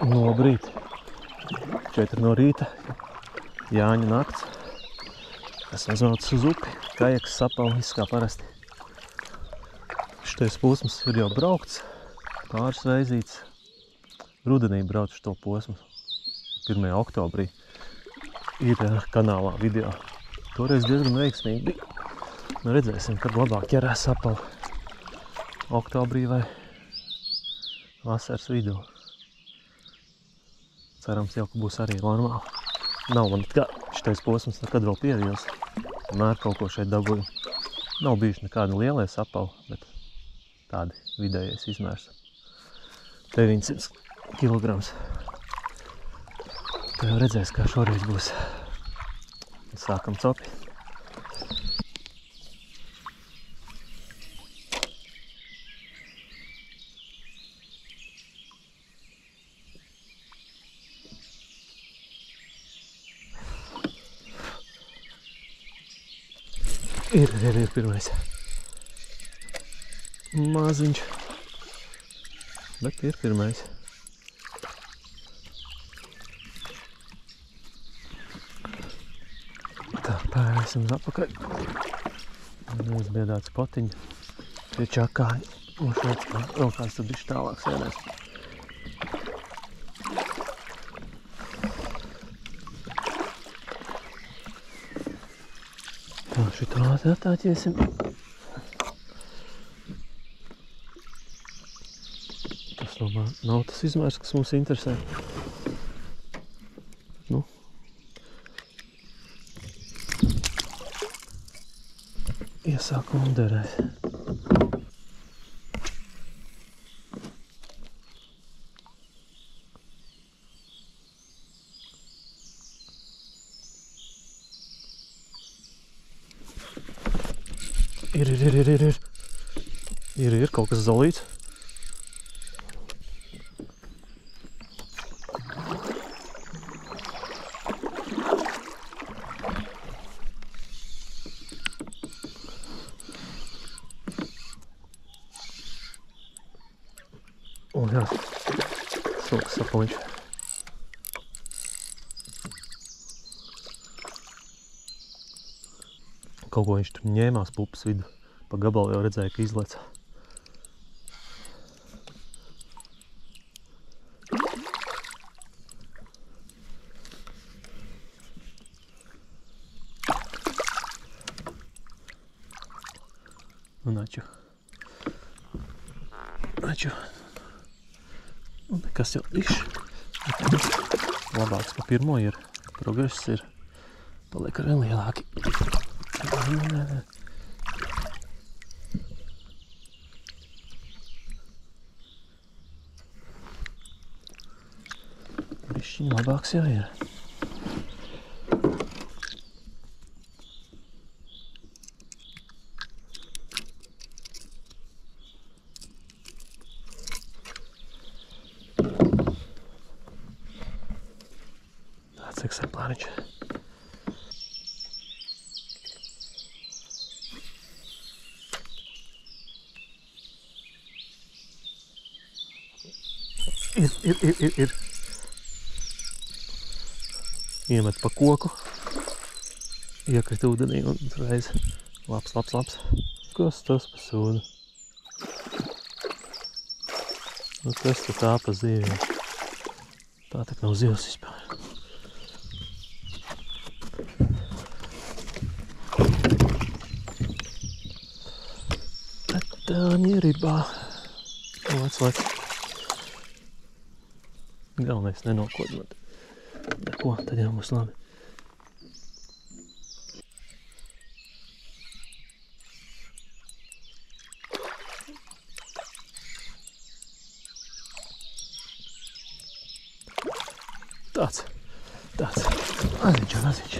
Nobrīt. 4 no rīta. Jāņa nakts. Es aizvācis uz upi. Kajaks sapaunis kā parasti. Šitais posms ir jau braukts. Pāris veizīts. Rudenī braucu šo posmu. 1. oktobrī. Ir kanālā video. Toreiz diezgan veiksmīgi bija. Nu redzēsim, kad labāk ķerās sapalu. Oktobrī vai vasaras vidū. Cerams jau, ka būs arī normāli. Nav man kā šitais posms nekad vēl pievils. Tomēr kaut ko šeit dabūju. Nav bijuši nekādi lielie sapali, bet tādi vidējais izmērs. 900 kilograms. Tā jau redzēs, kā šoreiz būs. Sākam copi. Ir pirmais. Maziņš. Bet ir pirmais. Tā, pērēsim uz apakaļ. Uzbiedāts potiņi. Pie čakāņi. Un šeit vēl kāds tur bišķi tālāk sēdēs. Tā, šitā attāķiesim. Tas nav tas izmērs, kas mums interesē. Nu. Iesākumu derēt. Ir kaut kas zolīts. Un jā, smalks sapaliņš. Kaut ko viņš tur ņēmās pupas vidu. Pa gabalu jau redzēja, ka izleca. Un aču. Un nekas jau labāks pa pirmo ir. Progress ir. Paliek arī lielāki. Nē. Bišķiņ labāks jau ir. Tāds eksemplāriņš. Ir. Iemet pa koku. Iekrita ūdenī un reiz. Labs. Kas tas pa sūdu? Nu, kas tu tā pa ziviem? Tā tak nav zivs vispār. Tā nieribā. Lec. Galvenais nenokodināt neko, tad jau būs labi. Tāds. Maziņš.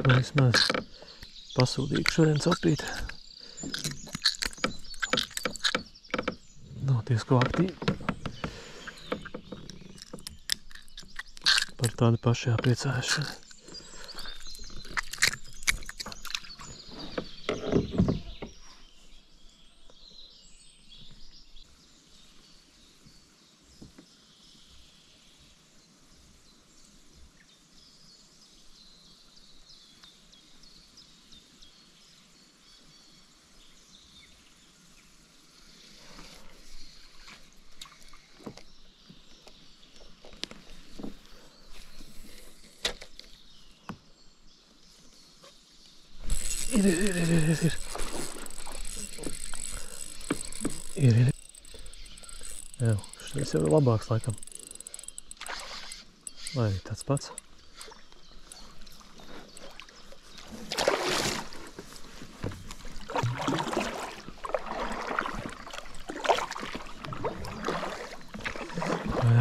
Vismaz pasūdīgu šodien copīt. Nav tiesko aktīvi. Par tādu pašu jāpriecājas šodien. Ir. Jā, šis jau ir labāks laikam. Vai tāds pats?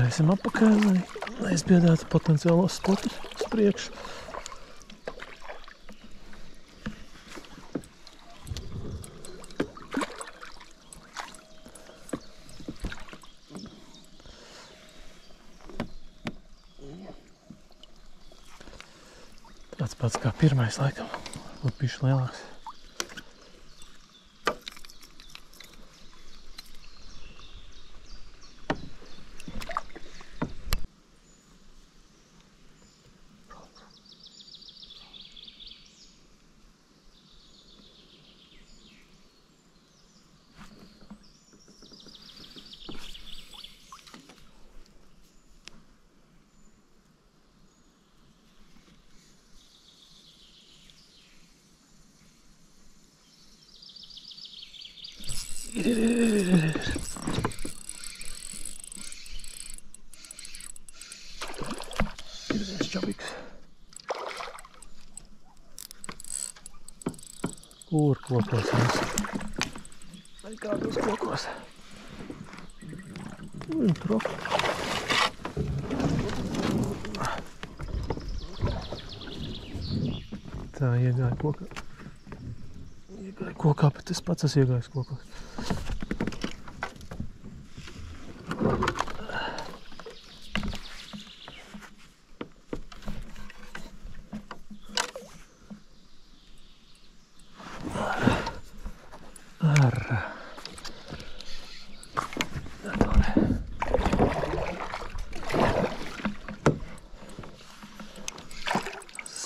Esam apakaļ, lai neizbiedētu potenciālos spotus uz priekšu. Tāds pats kā pirmais laikam, būtu bišķi lielāks. Ir viens čabiks. Kur kokos mēs? Vai kādos kokos? Tur. Tā iegāja kokā. Iegāja kokā, bet es pats esmu iegājis kokos.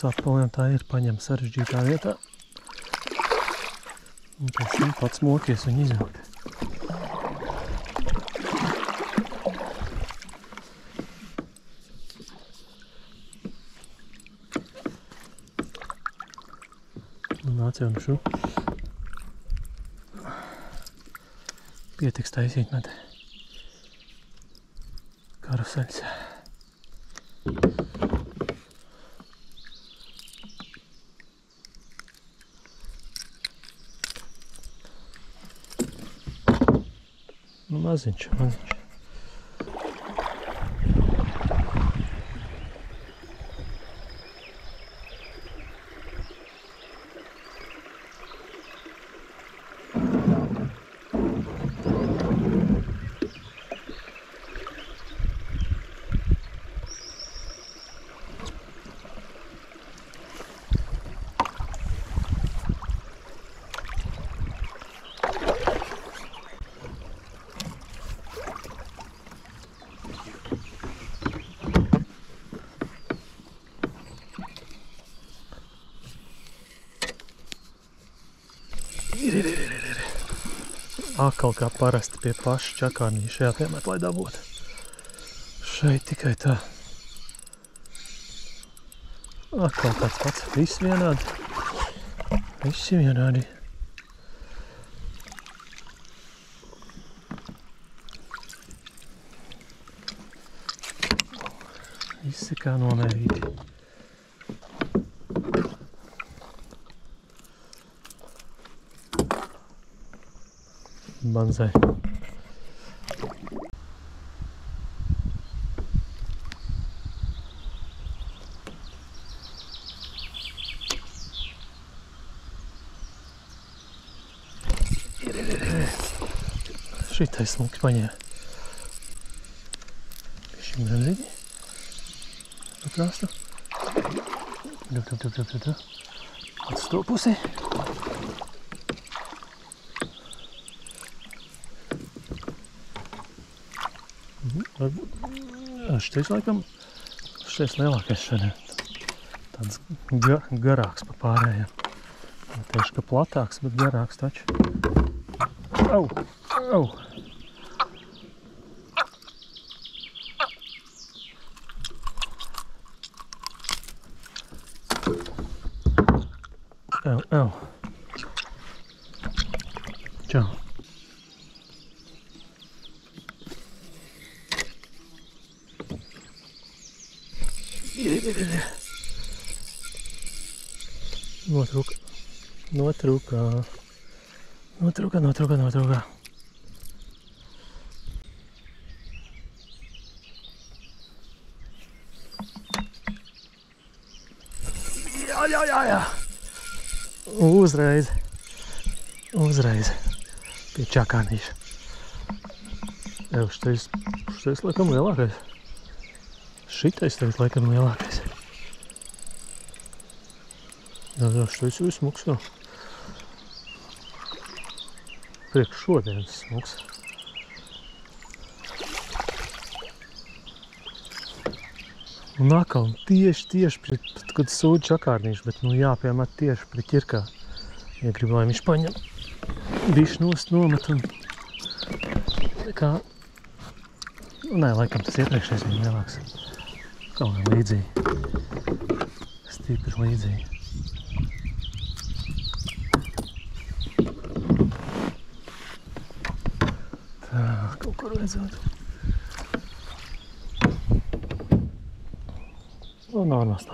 Sapaliem tā ir paņem sarežģītā vietā. Un pēc tam pats mokies viņu izvilkt. Un atjaunušu. Pietiks taisīt med karuseļus. Nu, maziņš. Ir. Atkal kā parasti pie paša čakārniņa šajā piemēt, lai dabūtu. Šeit tikai tā. Atkal tāds pats. Viss vienādi. Visi vienādi. Visi kā nomērīti. Banzai. Šitais smuki paņēma. Šim benziņi. Atrāstu. Uz to pusi. Šitais laikam, šitais lielākais šodien. Tāds garāks pa pārējiem. Tieši ka platāks, bet garāks taču. Au! Au! Au! Notrūka. Notrūka. Jā. Uzreiz. Pie čakānīša. Šitais laikam lielākais. Šitais tagad laikam lielākais. Jā, šitais ir smuks jau. Priekš šodienas smuks. Un atkal tieši pret, kad sūd čakārnīšu, bet jāpiemet tieši pret ķirkā. Ja gribu, lai viņš paņem bišķi nost nomet un kā... Nē, laikam tas iepriekšējais viņa lielāks. Kaut kā līdzīgi. Stipri līdzīgi. Tā, kaut kur vajadzētu. Normāls.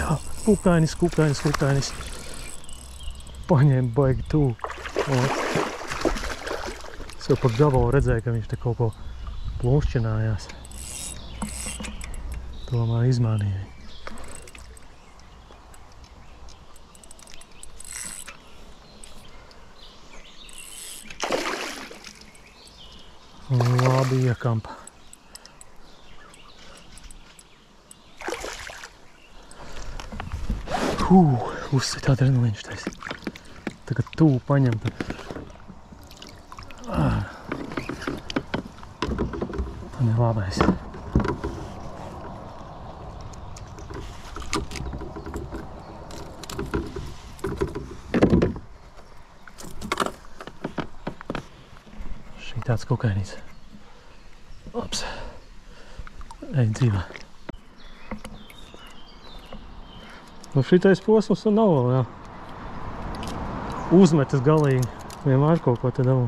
Jā. Kukainis. Paņēma baigi tūl. Es jau pa gabalu redzēju, ka viņš te kaut ko plunšķinājās. Tomēr izmānīja. Labi iekampa. Uzsit adrenalīns tais. Tagad tūl paņem. Tā ir labais. Šī tāds kukainīts. Labs. Ej dzīvā. Nu šitais posms un nav vēl, jā. Uzmetas galīgi. Vienmēr kaut ko te dabū.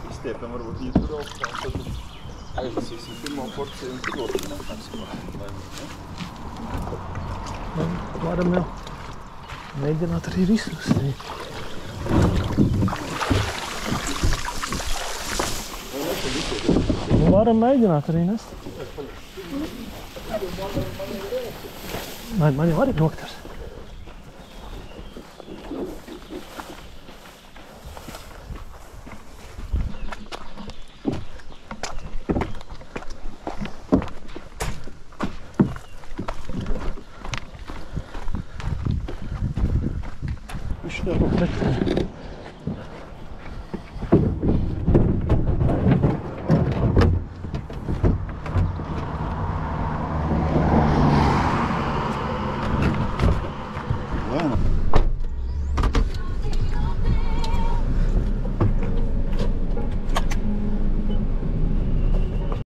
Izstiepam varbūt ietur augstā, un tad aizlasīsim pirmo porciju un to nāksim. Varam jau mēģināt arī visus. Varam mēģināt arī nest. Man jau arī noktars. Что?